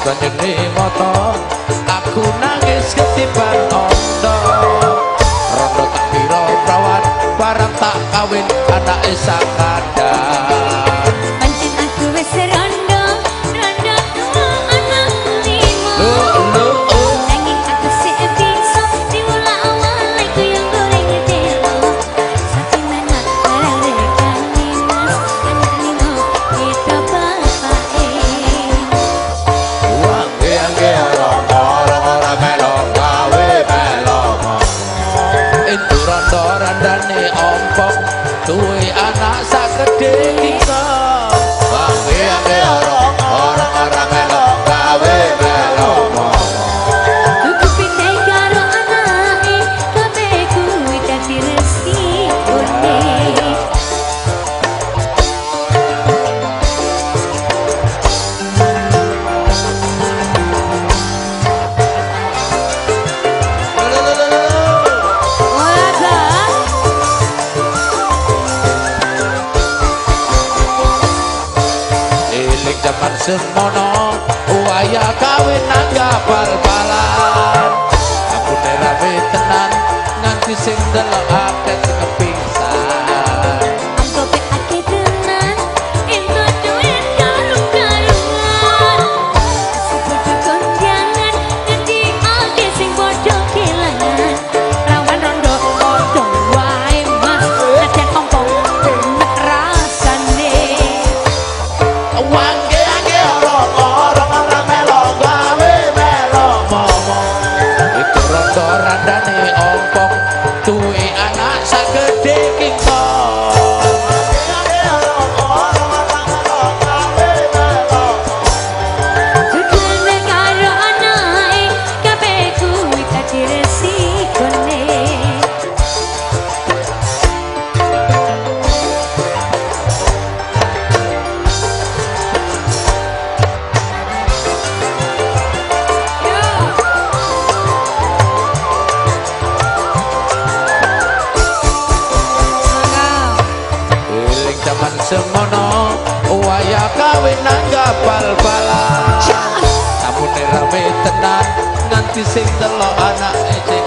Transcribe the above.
banjune moto aku nangis ketiban ondo rondo tak kira prawan barang tak kawin anak sang kadang pancen aku wis rondo rondo tua anak lima nanging aku sik bisa diulang awal iku yang goreng telo saking menak barang rekane mas anak lima kita bapake angge ora melo gawe melo itu rondo randane ompong duwe anak sak gedhe kita angge ora melo gawe melo Tuku pindah karo anake kabeh kuwi dadi resikone eling jaman semono waya kawin nangga bal-balan aku rame tenan nganti sing delok akeh kepisan Angko pe ake tenan ento duit karung-karungan sepucuk konjangan dadi ake sing bodoh kelangan rawan rondo bodoh wae mas najan ompong bener rasane angge ora melo gawe melo momo iku rondo randane ompong duwe anak sak gedhe kita Tukune karo anake kabeh kuwi dadi resikone eling jaman semono waya kawin nangga bal-balan samune rame tenan nganti sing delok anak ejek